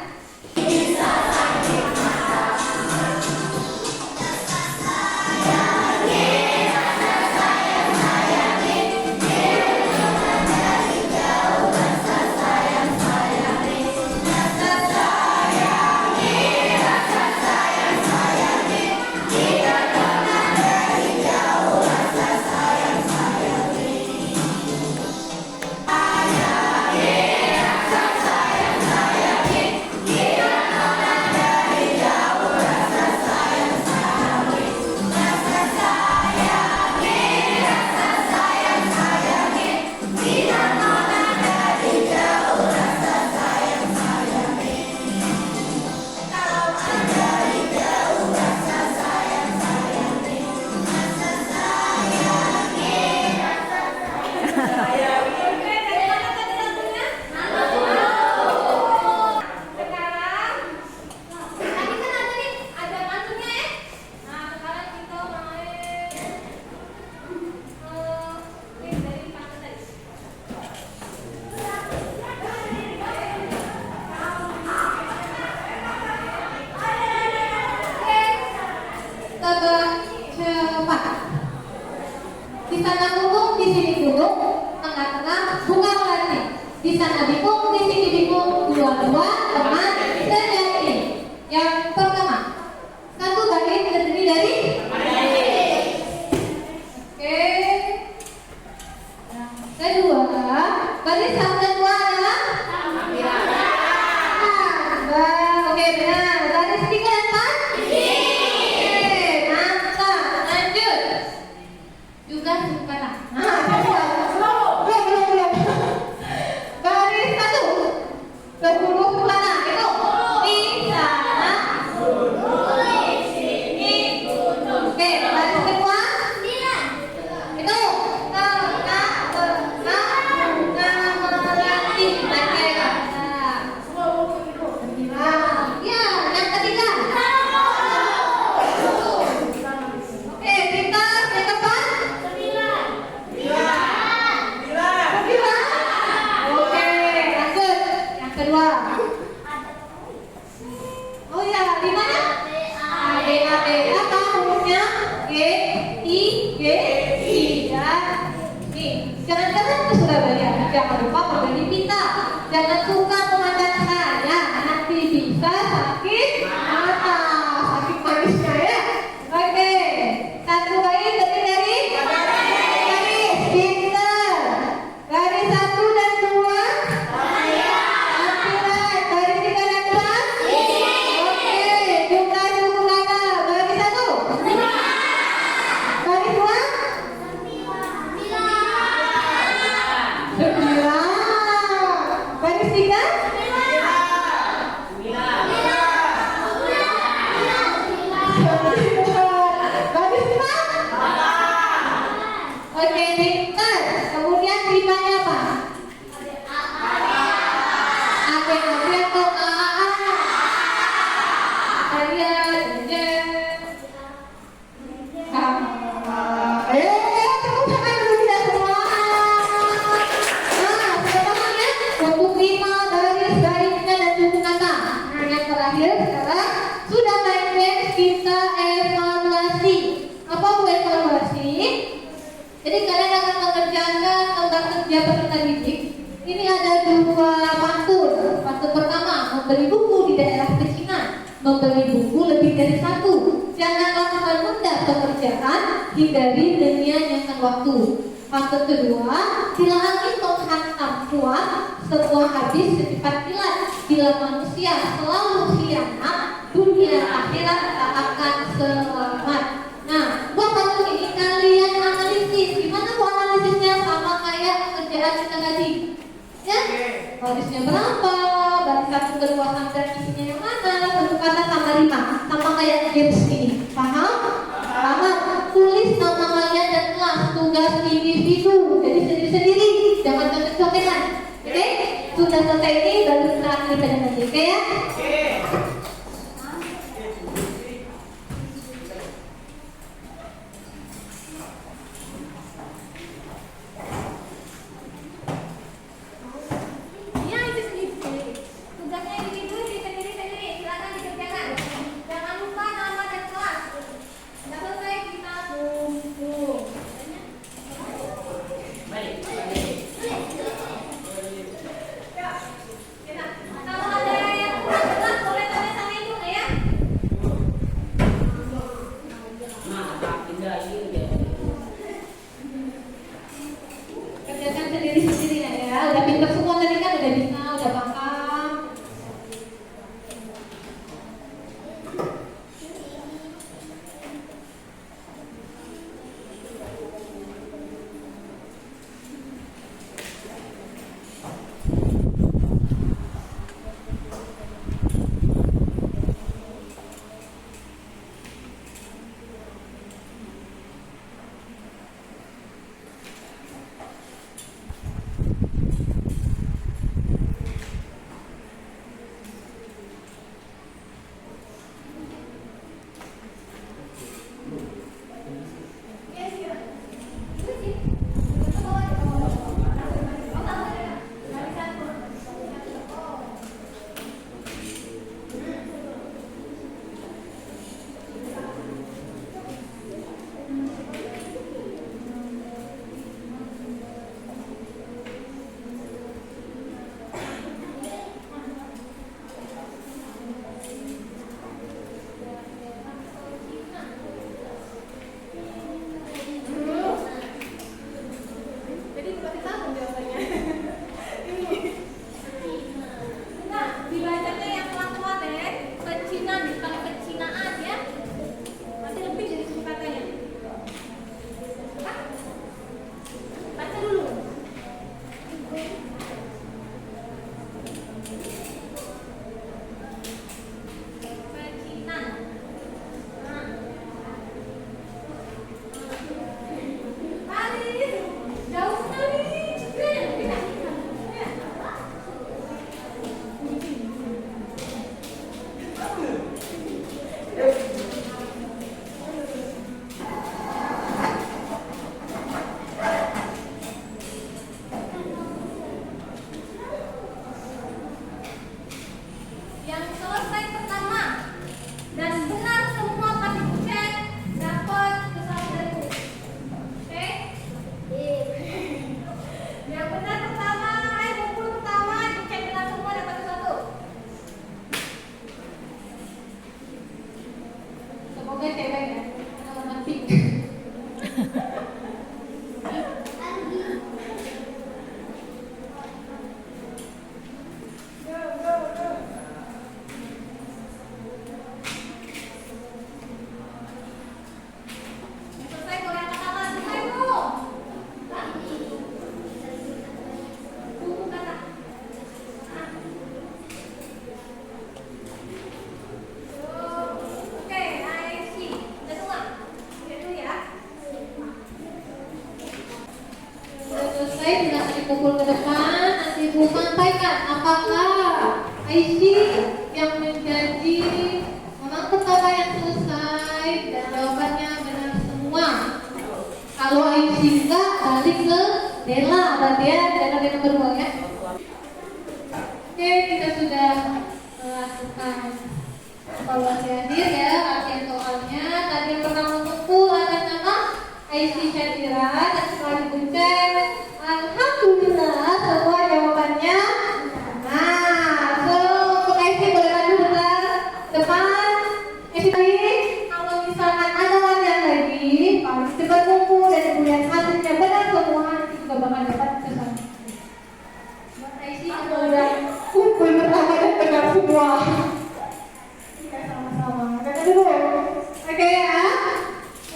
Di sana burung, di sini burung, tengah-tengah bunga melati. Di sana bingung, di sini bingung, dua-dua teman sejati. Yang pertama, satu baris terdiri dari oke. Yang kedua, baris satu dan dua adalah oke, benar. Baris tiga dan empat mantap. Lanjut. Juga suka. Belum. Baris Jangan suka memandang saya, nanti bisa sakit mata, sakit manisnya ya. Oke, satu lagi tadi dari garis pintar. Garis 1 dan 2 ampiran. Garis 3 dan 4 oke, jumlah suku kata. Garis 1 garis 2 9. Garis 3 garis 4 oke, pintar. Kemudian lipanya apa? Agen atau AAA? Kalian tepuk tangan dulu kita semua. Nah, sudah paham ya? Untuk 5 garis baiknya dan suku kata. Nah, yang terakhir sekarang sudah main games, kita evaluasi. Apa bu evaluasi? Jadi kalian akan mengerjakan tentang kerja peserta didik. Ini ada 2 pantun. Pantun pertama, membeli buku di daerah pecinan. Membeli buku lebih dari 1. Janganlah menunda pekerjaan, hindari menyia-nyiakan waktu. Pantun kedua, bila angin menghantam kuat, semua habis secepat kilat. Bila manusia selalu khianat, dunia akhirat tak akan selamat. Nah, 2 pantun ini kalian analisis. Gimana bu analisisnya? Sama kayak kerjaan kita tadi. Ya, barisnya berapa? Baris 1 ke 2 sampai isinya yang mana? Satu kata sama 5. Sama kayak games ini. Paham? Paham? Tulis nama kalian dan kelas. Tugas individu. Jadi sendiri-sendiri. Jangan contek-contekan. Oke? Sudah selesai ini baru terakhir pada nanti. Oke ya? Ya, itu sendiri. Tugasnya individu sendiri-sendiri. Silakan dikerjakan. Jangan lupa nama dan kelas. Sudah selesai kita kumpul. Kalau ada yang kurang jelas boleh tanya Ibu sampaikan apakah IC yang menjadi memang pertama yang selesai dan jawabannya benar semua. Kalau IC enggak, balik ke Dela, berarti ya, Dela yang kedua ya. Oke, kita sudah melakukan evaluasi akhir ya, latihan soalnya. Tadi yang pertama kumpul atas nama IC Syakira dan setelah dicek, alhamdulillah semua jawabannya. Nah, so untuk IC boleh maju bentar depan. IC kalau misalkan ada latihan lagi, kalau cepat kumpul dan kemudian hasilnya benar semua, nanti juga bakal dapat kesan. Buat IC kalau udah kumpul pertama dan benar semua. Kita sama-sama. Kata dulu. Oke ya.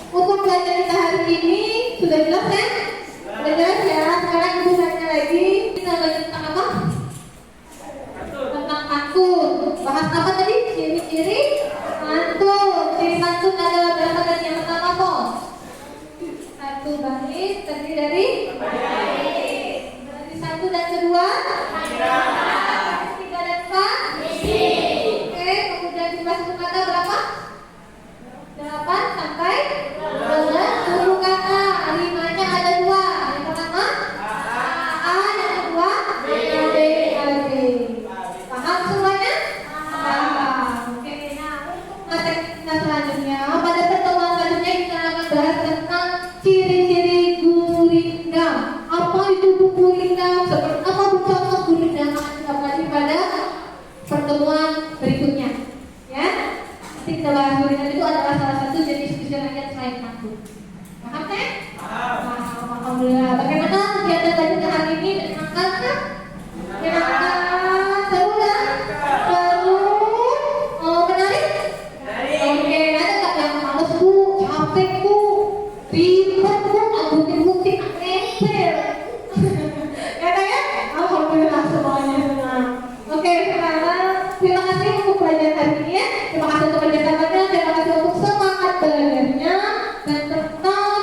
Untuk pelajaran kita hari ini sudah jelas ya? Sudah jelas ya? Sekarang ibu tanya lagi. Kita belajar tentang apa? Tentang pantun. Bahas apa tadi? Ciri-ciri pantun. Ciri pantun adalah berapa tadi? Yang pertama kok? Satu bait terdiri dari berarti satu dan kedua tiga dan empat. Oke, kemudian jumlah suku kata berapa? 8 sampai 12 suku kata. 5-nya ada 2. Yang pertama A, yang kedua B. Paham semuanya? Paham. Oke, nah untuk materi kita selanjutnya, pada pertemuan selanjutnya kita akan bahas tentang ciri-ciri gurindam. Apa itu gurindam? Seperti apa contoh gurindam akan kita pelajari pada pertemuan berikutnya. Ya, nanti kita bahas gurindam itu adalah salah satu jenis fusion rakyat selain pantun. Paham kan? Paham. Alhamdulillah. Bagaimana kegiatan belajar hari ini? Menyenangkan kan? Menyenangkan. Seru kan? Seru. Oh, menarik? Oke, ada nggak yang males bu? Capek bu? Ribet bu? Aduh, bukti nempel. Ya kan ya? Alhamdulillah semuanya senang. Oke, sekarang terima kasih untuk pelajaran hari ini ya. Terima kasih untuk kerjasamanya, terima kasih untuk semangat belajarnya dan tetap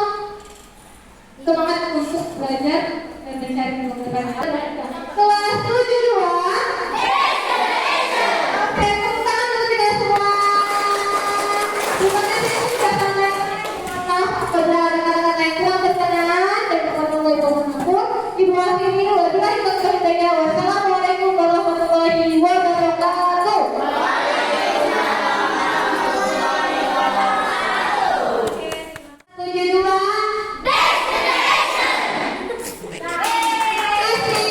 semangat untuk belajar dan mencari pengetahuan. Kelas 72. Oke, tepuk tangan untuk kita semua. Terima kasih sudah sampai. Maaf apabila ada kata-kata yang kurang berkenan dan teman-teman ibu mengampun. Ibu akhiri wabillahi taufiq wal hidayah. Wassalamualaikum warahmatullahi wabarakatuh. Tujuh dua. Terima kasih.